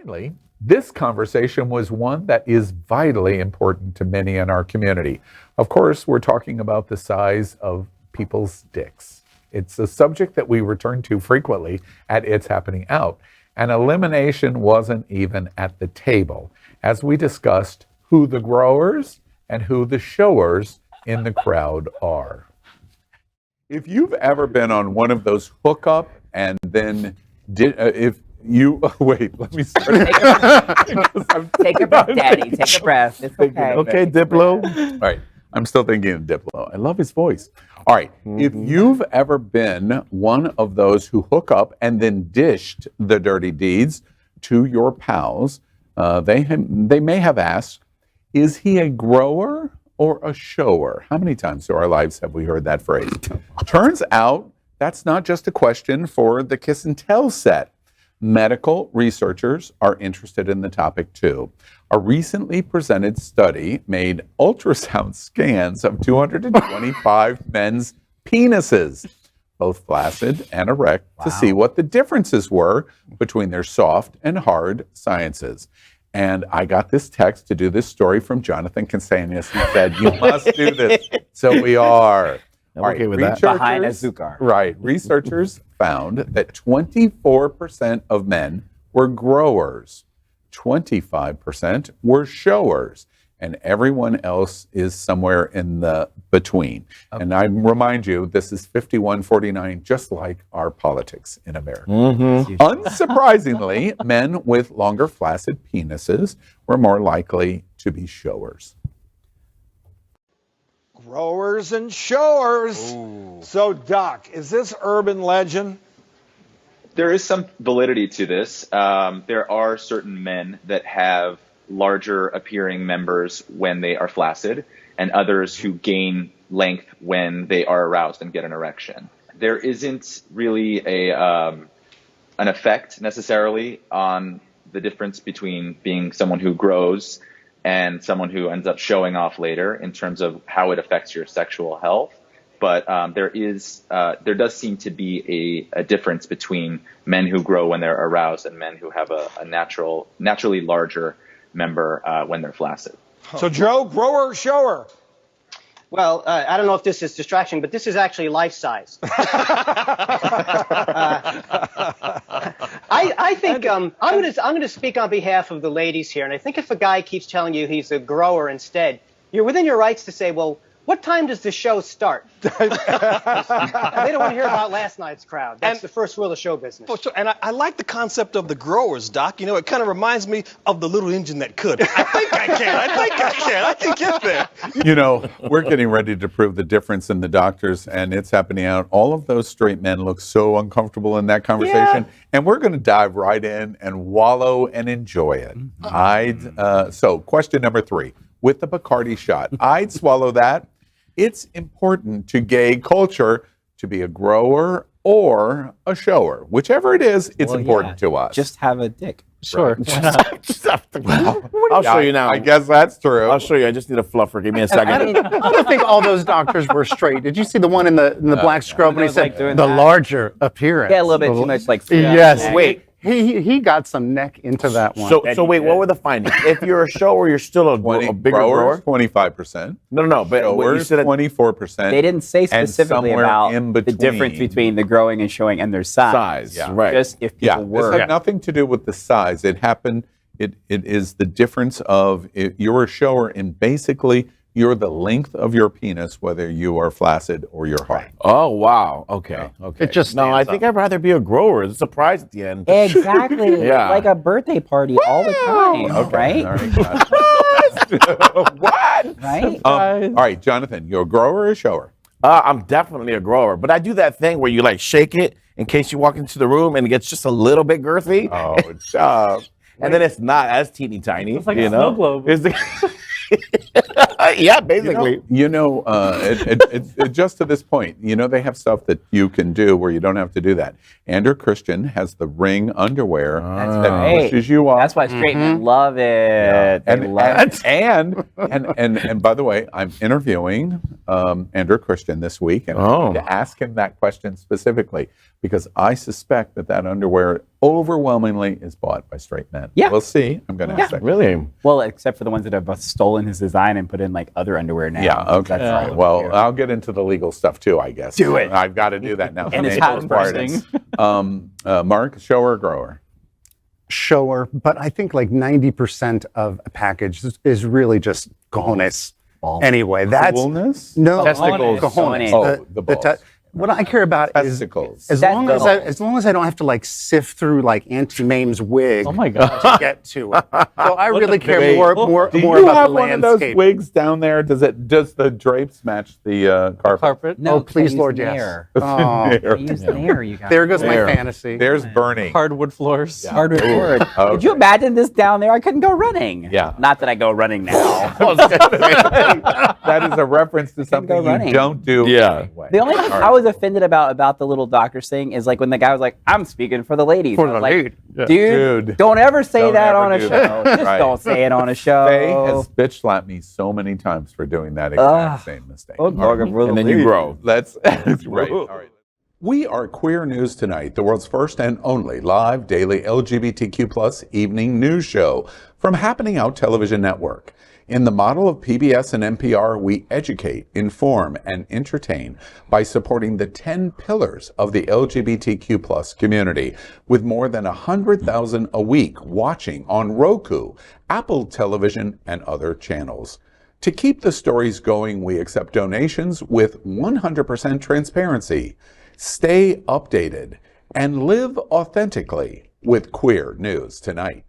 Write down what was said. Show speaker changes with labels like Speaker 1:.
Speaker 1: finally, this conversation was one that is vitally important to many in our community. Of course, we're talking about the size of people's dicks. It's a subject that we return to frequently at It's Happening Out. And elimination wasn't even at the table, as we discussed who the growers and who the showers in the crowd are. If you've ever been on one of those hookup and then wait, let me start.
Speaker 2: Take a breath, Daddy. Take a breath. It's okay.
Speaker 3: Okay, Diplo.
Speaker 1: All right. I'm still thinking of Diplo. I love his voice. All right. If you've ever been one of those who hook up and then dished the dirty deeds to your pals, they may have asked, is he a grower or a shower? How many times through our lives have we heard that phrase? Turns out that's not just a question for the Kiss and Tell set. Medical researchers are interested in the topic too. A recently presented study made ultrasound scans of 225 men's penises, both flaccid and erect, to see what the differences were between their soft and hard sciences. And I got this text to do this story from Jonathan Castanis. He said, you must do this. So we are.
Speaker 3: I'm okay with that.
Speaker 2: Behind a Zukar.
Speaker 1: Right. Researchers found that 24% of men were growers, 25% were showers, and everyone else is somewhere in the between. And I remind you, this is 51-49, just like our politics in America. Unsurprisingly, men with longer flaccid penises were more likely to be showers.
Speaker 4: Growers and showers.
Speaker 5: Ooh.
Speaker 4: So, Doc, is this urban legend?
Speaker 5: There is some validity to this. There are certain men that have larger appearing members when they are flaccid, and others who gain length when they are aroused and get an erection. There isn't really an effect necessarily on the difference between being someone who grows and someone who ends up showing off later in terms of how it affects your sexual health. But there does seem to be a difference between men who grow when they're aroused and men who have a naturally larger member when they're flaccid.
Speaker 4: So, Joe, grower or shower?
Speaker 6: Well, I don't know if this is distraction, but this is actually life size. I think I'm going to speak on behalf of the ladies here, and I think if a guy keeps telling you he's a grower instead, you're within your rights to say, well, what time does the show start? They don't want to hear about last night's crowd. That's the first rule of show business.
Speaker 7: For sure. And I like the concept of the growers, Doc. You know, it kind of reminds me of the little engine that could. I think I can get there.
Speaker 1: You know, we're getting ready to prove the difference in the doctors, and It's Happening Out. All of those straight men look so uncomfortable in that conversation, and we're going to dive right in and wallow and enjoy it. So, question number 3. With the Bacardi shot, I'd swallow that. It's important to gay culture to be a grower or a shower. Whichever it is, it's important to us.
Speaker 2: Just have a dick.
Speaker 3: Sure. I'll show you now.
Speaker 1: I guess that's true.
Speaker 3: I'll show you. I just need a fluffer. Give me a second.
Speaker 8: I don't think all those doctors were straight. Did you see the one in the black scrub when he said the larger appearance?
Speaker 2: Yeah, a little bit too much like.
Speaker 8: Yes.
Speaker 3: Wait.
Speaker 8: He got some neck into that one.
Speaker 3: So wait, what were the findings? If you're a shower, you're still a bigger grower?
Speaker 1: 25%.
Speaker 3: No, but when you said
Speaker 1: 24%.
Speaker 2: They didn't say specifically about the difference between the growing and showing and their size.
Speaker 3: Right.
Speaker 2: Just if people were.
Speaker 1: This had nothing to do with the size. It happened, it is the difference of, you're a shower in basically you're the length of your penis, whether you are flaccid or you're hard.
Speaker 3: Oh, wow. Okay.
Speaker 8: It just
Speaker 3: I think I'd rather be a grower. It's a surprise at the end.
Speaker 2: Exactly.
Speaker 3: Yeah.
Speaker 2: Like a birthday party all the time, right?
Speaker 1: All right. What?
Speaker 2: Right?
Speaker 1: All right, Jonathan, you're a grower or a shower?
Speaker 3: I'm definitely a grower, but I do that thing where you like shake it in case you walk into the room and it gets just a little bit girthy.
Speaker 1: Oh, it's
Speaker 3: and then it's not as teeny tiny.
Speaker 8: It's like a snow globe.
Speaker 3: Yeah, basically.
Speaker 1: Just to this point, they have stuff that you can do where you don't have to do that. Andrew Christian has the ring underwear that pushes you up.
Speaker 2: That's why straight men love it.
Speaker 1: Yeah.
Speaker 2: They love it.
Speaker 1: And by the way, I'm interviewing Andrew Christian this week, and I'm going to ask him that question specifically because I suspect that underwear overwhelmingly is bought by straight men.
Speaker 2: Yeah.
Speaker 1: We'll see. I'm going to ask that.
Speaker 3: Really?
Speaker 2: Well, except for the ones that have stolen his design and put in like other underwear now.
Speaker 1: Yeah, okay.
Speaker 2: That's all
Speaker 1: Well,
Speaker 2: here.
Speaker 1: I'll get into the legal stuff too, I guess.
Speaker 2: Do it.
Speaker 1: I've got to do that now.
Speaker 2: And it's
Speaker 1: Name
Speaker 2: patent
Speaker 1: required.
Speaker 2: bursting.
Speaker 1: Mark, shower or grower?
Speaker 8: Shower, but I think like 90% of a package is really just cojones.
Speaker 2: Balls.
Speaker 8: Anyway, that's
Speaker 1: Coolness?
Speaker 8: no
Speaker 3: Testicles.
Speaker 8: cojones.
Speaker 1: Oh, the balls.
Speaker 8: What I care about
Speaker 1: Testicles.
Speaker 8: is as long as I don't have to like sift through like Auntie Mae's wig.
Speaker 2: Oh my God.
Speaker 8: To get to it. So I really care more
Speaker 1: Do you
Speaker 8: about
Speaker 1: have
Speaker 8: the
Speaker 1: one of
Speaker 8: landscape.
Speaker 1: those wigs down there? Does the drapes match the carpet?
Speaker 2: No,
Speaker 8: Oh, please,
Speaker 2: use
Speaker 8: Lord,
Speaker 2: an
Speaker 8: yes.
Speaker 2: air.
Speaker 8: Oh,
Speaker 2: Use an air, you guys.
Speaker 8: there goes my
Speaker 1: There.
Speaker 8: fantasy.
Speaker 1: There's Bernie.
Speaker 7: Hardwood floors.
Speaker 2: Hardwood board.
Speaker 1: Okay.
Speaker 2: Could you imagine this down there? I couldn't go running.
Speaker 1: Yeah.
Speaker 2: Not that I go running now.
Speaker 1: That is a reference to something you
Speaker 2: running.
Speaker 1: don't do
Speaker 3: Yeah.
Speaker 1: anyway.
Speaker 2: The only thing
Speaker 1: All
Speaker 2: I was offended about the little doctors thing is like when the guy was like, "I'm speaking for the ladies."
Speaker 8: For
Speaker 2: I was
Speaker 8: the
Speaker 2: like,
Speaker 8: lady.
Speaker 1: Dude.
Speaker 2: don't ever say
Speaker 1: Don't
Speaker 2: that
Speaker 1: ever
Speaker 2: on a
Speaker 1: do
Speaker 2: show.
Speaker 1: that.
Speaker 2: Just
Speaker 1: Right.
Speaker 2: don't say it on a show.
Speaker 1: Faye has bitch slapped me so many times for doing that exact same mistake.
Speaker 2: Oh,
Speaker 3: And then you grow.
Speaker 1: That's right. All right. We are Queer News Tonight, the world's first and only live daily LGBTQ+ evening news show from Happening Out Television Network. In the model of PBS and NPR, we educate, inform, and entertain by supporting the 10 pillars of the LGBTQ+ community, with more than 100,000 a week watching on Roku, Apple Television, and other channels. To keep the stories going, we accept donations with 100% transparency. Stay updated and live authentically with Queer News Tonight.